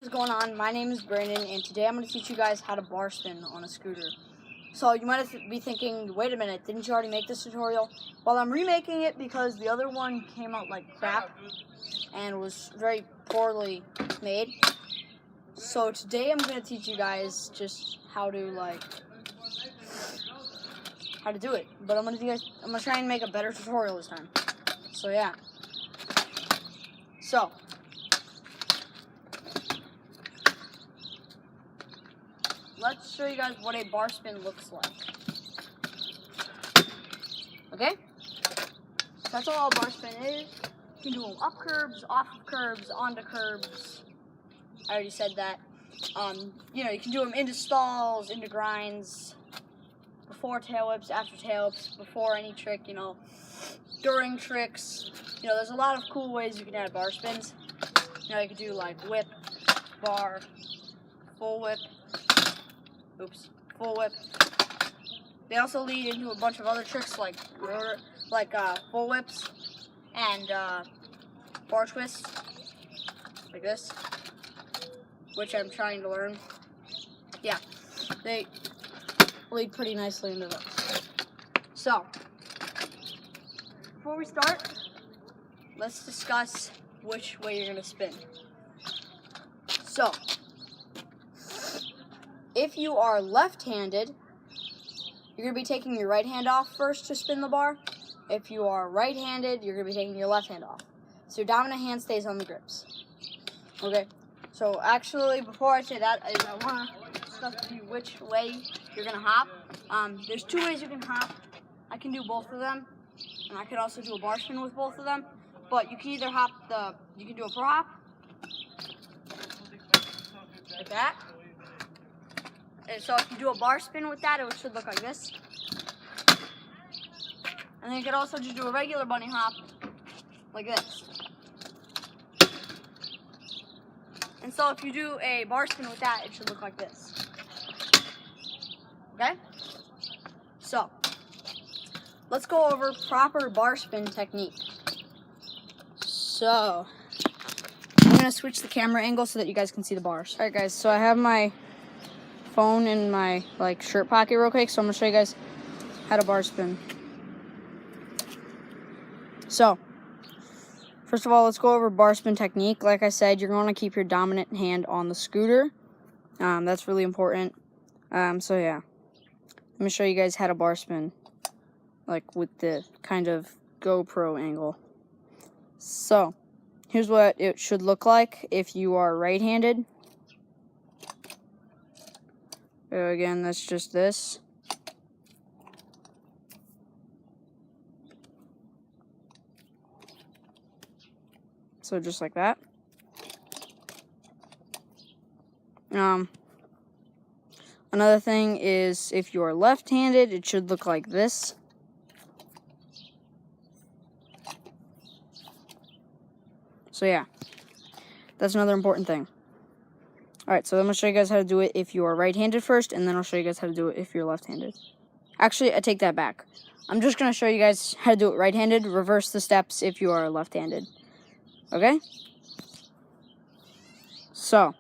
What's going on? My name is Brandon, and today I'm going to teach you guys how to bar spin on a scooter. So you might be thinking, wait a minute, didn't you already make this tutorial? Well, I'm remaking it because the other one came out like crap and was very poorly made. So today I'm going to teach you guys just how to do it. But I'm going to try and make a better tutorial this time. So yeah. So let's show you guys what a bar spin looks like. Okay? That's all a bar spin is. You can do them up curbs, off of curbs, onto curbs. I already said that. You can do them into stalls, into grinds, before tail whips, after tail whips, before any trick, during tricks. There's a lot of cool ways you can add bar spins. You could do like whip, bar, full whip. Full whip. They also lead into a bunch of other tricks like full whips and bar twists, like this, which I'm trying to learn. Yeah, they lead pretty nicely into those. So, before we start, let's discuss which way you're going to spin. So, if you are left-handed, you're going to be taking your right hand off first to spin the bar. If you are right-handed, you're going to be taking your left hand off. So your dominant hand stays on the grips. Okay, so actually, before I say that, I want to discuss with you which way you're going to hop. There's two ways you can hop. I can do both of them, and I could also do a bar spin with both of them. But you can either you can do a pro hop, like that. And so if you do a bar spin with that, it should look like this. And then you could also just do a regular bunny hop, like this. And so if you do a bar spin with that, it should look like this. Okay? So, let's go over proper bar spin technique. So, I'm going to switch the camera angle so that you guys can see the bars. Alright guys, so I have my phone in my shirt pocket real quick, so I'm gonna show you guys how to bar spin. So first of all, let's go over bar spin technique. Like I said, you're going to keep your dominant hand on the scooter. That's really important. So yeah, let me show you guys how to bar spin, with the kind of GoPro angle. So here's what it should look like if you are right-handed. Again, that's just this. So just like that. Another thing is if you are left-handed, it should look like this. So yeah, that's another important thing. Alright, so I'm going to show you guys how to do it if you are right-handed first, and then I'll show you guys how to do it if you're left-handed. Actually, I take that back. I'm just going to show you guys how to do it right-handed, reverse the steps if you are left-handed. Okay? So,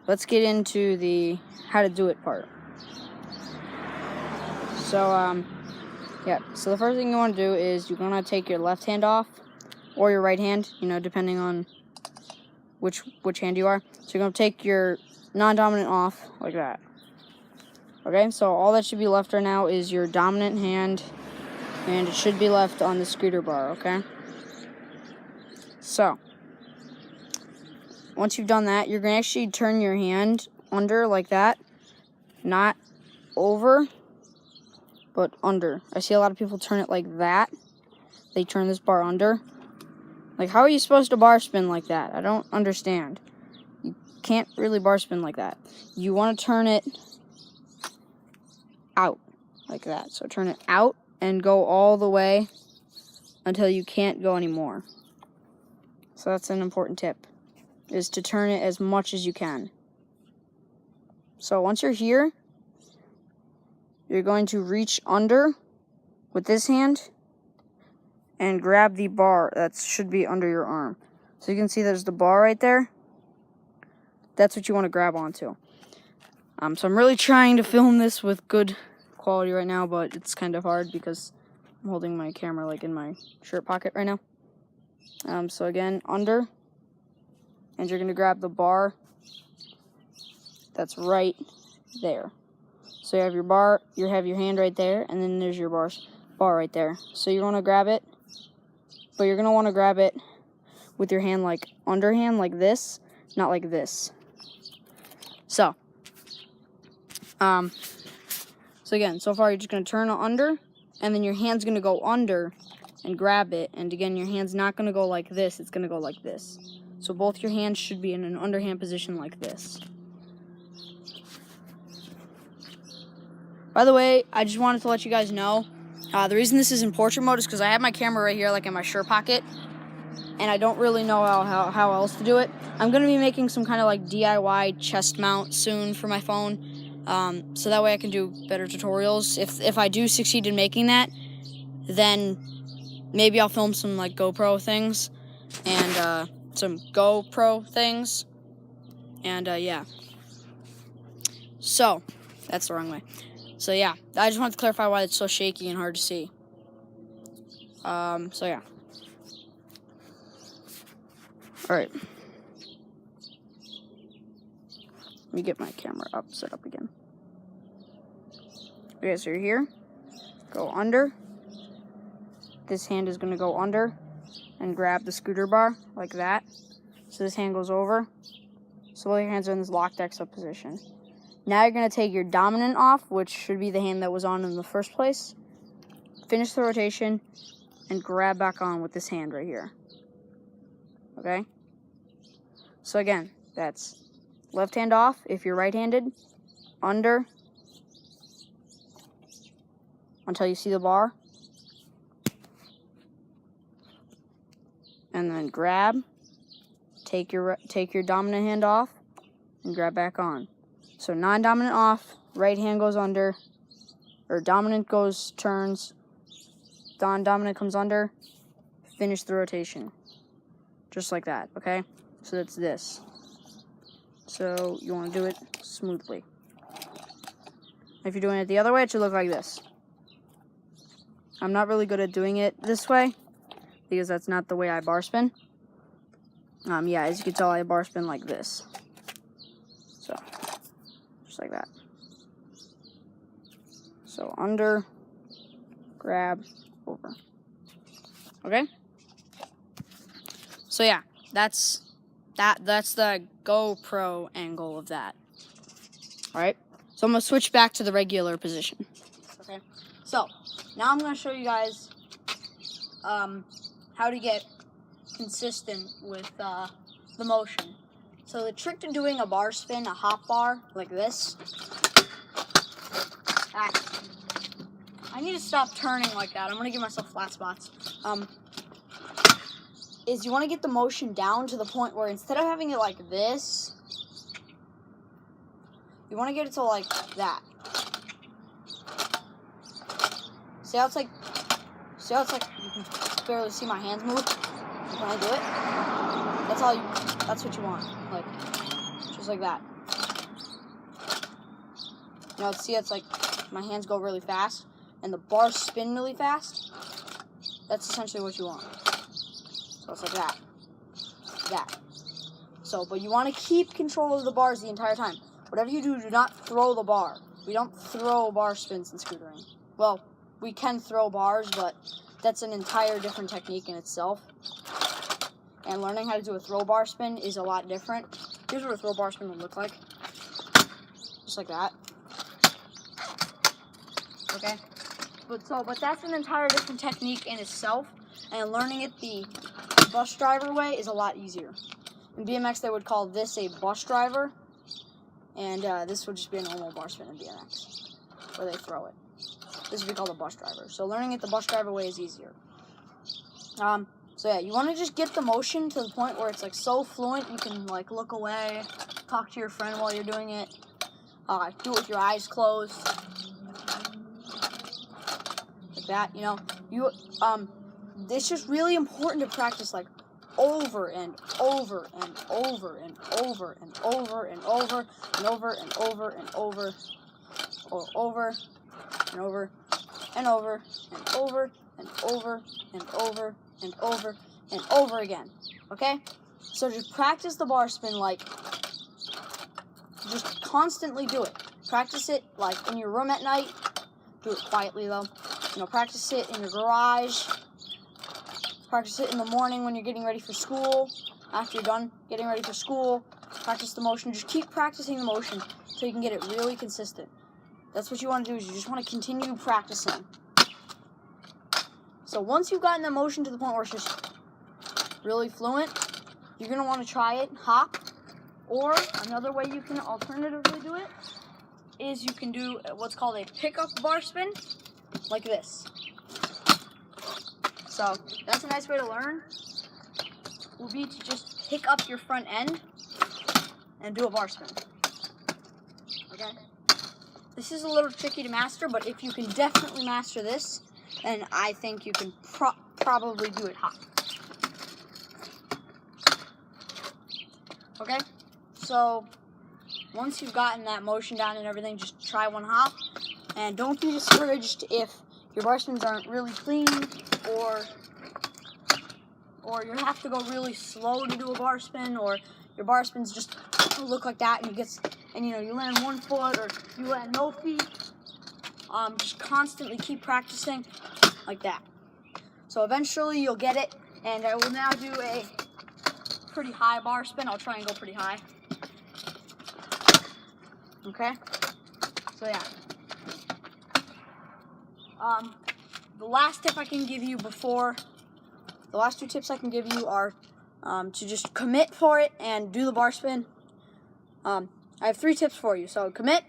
let's get into the how to do it part. So, yeah, so the first thing you want to do is you're going to take your left hand off, or your right hand, depending on which hand you are. So you're going to take your non-dominant off like that. Okay, so all that should be left right now is your dominant hand, and it should be left on the scooter bar, okay? So, once you've done that, you're going to actually turn your hand under like that. Not over, but under. I see a lot of people turn it like that. They turn this bar under. How are you supposed to bar spin like that? I don't understand. You can't really bar spin like that. You want to turn it out like that. So turn it out and go all the way until you can't go anymore. So that's an important tip, is to turn it as much as you can. So once you're here, you're going to reach under with this hand and grab the bar that should be under your arm. So you can see there's the bar right there. that's what you want to grab onto. So I'm really trying to film this with good quality right now, but it's kind of hard because I'm holding my camera like in my shirt pocket right now. So again, under, and you're gonna grab the bar that's right there. So you have your bar, you have your hand right there, and then there's your bar right there. So you want to grab it, but you're gonna want to grab it with your hand like underhand, like this, not like this. So again, so far you're just gonna turn under, and then your hand's gonna go under and grab it. And again, your hand's not gonna go like this; it's gonna go like this. So both your hands should be in an underhand position like this. By the way, I just wanted to let you guys know, the reason this is in portrait mode is because I have my camera right here, like in my shirt pocket, and I don't really know how else to do it. I'm going to be making some kind of like DIY chest mount soon for my phone, so that way I can do better tutorials. If I do succeed in making that, then maybe I'll film some like GoPro things, and yeah. So, that's the wrong way. So yeah, I just wanted to clarify why it's so shaky and hard to see. So yeah. Alright. Let me get my camera set up again. Okay, so you're here. Go under. This hand is going to go under and grab the scooter bar like that. So this hand goes over. So all your hands are in this locked X-up position. Now you're going to take your dominant off, which should be the hand that was on in the first place. Finish the rotation and grab back on with this hand right here. Okay? So again, that's left hand off if you're right-handed, under until you see the bar, and then grab, take your dominant hand off, and grab back on. So non-dominant off, right hand goes under, or dominant turns, non-dominant comes under, finish the rotation. Just like that, okay? So that's this. So you want to do it smoothly. If you're doing it the other way, it should look like this. I'm not really good at doing it this way, because that's not the way I bar spin. Yeah, as you can tell, I bar spin like this. So, just like that. So under, grab, over. Okay? So yeah, that's the GoPro angle of that. Alright? So I'm gonna switch back to the regular position. Okay? So now I'm gonna show you guys how to get consistent with the motion. So the trick to doing a bar spin, a hop bar, like this. I need to stop turning like that. I'm gonna give myself flat spots. Is you want to get the motion down to the point where instead of having it like this, you want to get it to like that. See how it's like you can barely see my hands move when I do it? That's what you want. Like, just like that. You know, see, it's like my hands go really fast and the bars spin really fast. That's essentially what you want. So it's like that. That. So, but you want to keep control of the bars the entire time. Whatever you do, do not throw the bar. We don't throw bar spins in scootering. Well, we can throw bars, but that's an entire different technique in itself. And learning how to do a throw bar spin is a lot different. Here's what a throw bar spin would look like. Just like that. Okay? But that's an entire different technique in itself. And learning it the bus driver way is a lot easier. In BMX, they would call this a bus driver. And this would just be a normal bar spin in BMX, where they throw it. This would be called a bus driver. So learning it the bus driver way is easier. So yeah, you want to just get the motion to the point where it's like so fluent you can like look away, talk to your friend while you're doing it, do it with your eyes closed, like that. You know, it's just really important to practice like over and over and over and over and over and over and over and over and over or over and over and over and over and over and over and over and over again. Okay? So just practice the bar spin, like, just constantly do it. Practice it like in your room at night. Do it quietly though. Practice it in your garage. Practice it in the morning when you're getting ready for school. After you're done getting ready for school, practice the motion. Just keep practicing the motion so you can get it really consistent. That's what you want to do, is you just want to continue practicing. So once you've gotten the motion to the point where it's just really fluent, you're going to want to try it, hop. Or another way you can alternatively do it is you can do what's called a pickup bar spin, like this. So that's a nice way to learn, will be to just pick up your front end and do a bar spin. Okay? This is a little tricky to master, but if you can definitely master this, then I think you can probably do it hop. Okay? So once you've gotten that motion down and everything, just try one hop. And don't be discouraged if your bar spins aren't really clean, or you have to go really slow to do a bar spin, or your bar spins just look like that and you land one foot or you land no feet. Just constantly keep practicing like that. So eventually you'll get it, and I will now do a pretty high bar spin. I'll try and go pretty high. Okay? So yeah. The last tip I can give you the last two tips I can give you are to just commit for it and do the bar spin. I have 3 tips for you. So commit,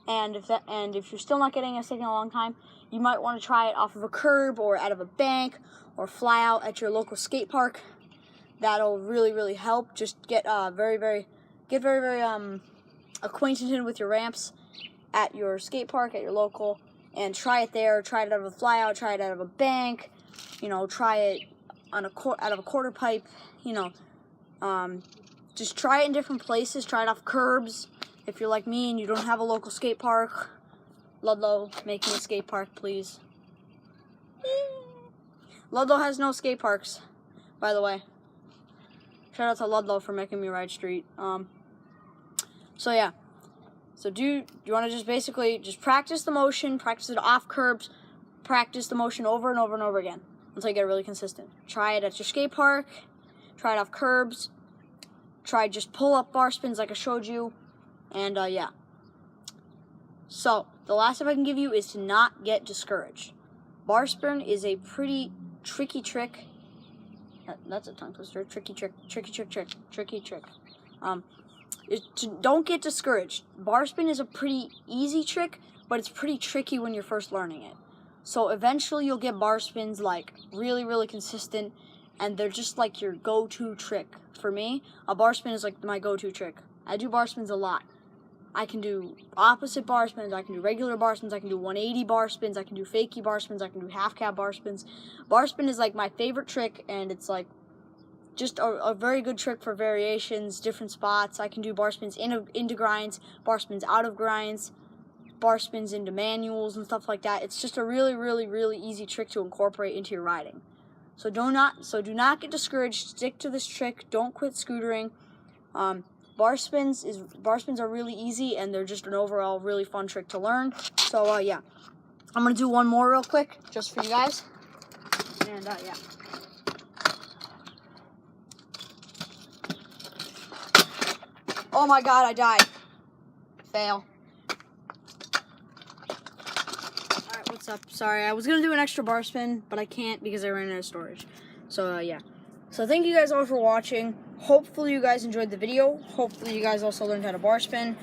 and if you're still not getting it, it's taking a long time, you might want to try it off of a curb or out of a bank or fly out at your local skate park. That'll really, really help. Just get very acquainted with your ramps at your skate park, at your local, and try it there. Try it out of a fly out, try it out of a bank, try it on out of a quarter pipe, just try it in different places. Try it off curbs. If you're like me and you don't have a local skate park, Ludlow, make me a skate park, please. Ludlow has no skate parks, by the way. Shout out to Ludlow for making me ride street. So yeah. So you want to just basically just practice the motion, practice it off curbs, practice the motion over and over and over again until you get really consistent. Try it at your skate park, try it off curbs, try just pull up bar spins like I showed you, and yeah. So the last tip I can give you is to not get discouraged. Bar spin is a pretty tricky trick. That's a tongue twister. Tricky trick. Don't get discouraged. Bar spin is a pretty easy trick, but it's pretty tricky when you're first learning it. So eventually you'll get bar spins like really, really consistent, and they're just like your go-to trick. For me, a bar spin is like my go-to trick. I do bar spins a lot. I can do opposite bar spins, I can do regular bar spins, I can do 180 bar spins, I can do fakie bar spins, I can do half cab bar spins. Bar spin is like my favorite trick, and it's like just a very good trick for variations, different spots. I can do bar spins into grinds, bar spins out of grinds, bar spins into manuals and stuff like that. It's just a really, really, really easy trick to incorporate into your riding. So do not get discouraged. Stick to this trick. Don't quit scootering. Bar spins are really easy, and they're just an overall really fun trick to learn. So yeah, I'm gonna do one more real quick just for you guys, and yeah. Oh my god, I died. Fail. Alright, what's up? Sorry, I was going to do an extra bar spin, but I can't because I ran out of storage. So, yeah. So, thank you guys all for watching. Hopefully you guys enjoyed the video. Hopefully you guys also learned how to bar spin.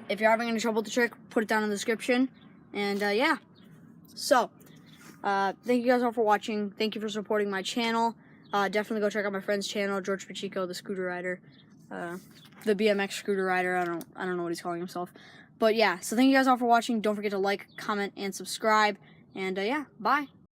If you're having any trouble with the trick, put it down in the description. And, yeah. So, thank you guys all for watching. Thank you for supporting my channel. Definitely go check out my friend's channel, George Pacheco, the scooter rider. The BMX scooter rider. I don't know what he's calling himself. But yeah, so thank you guys all for watching. Don't forget to like, comment, and subscribe. And yeah, bye.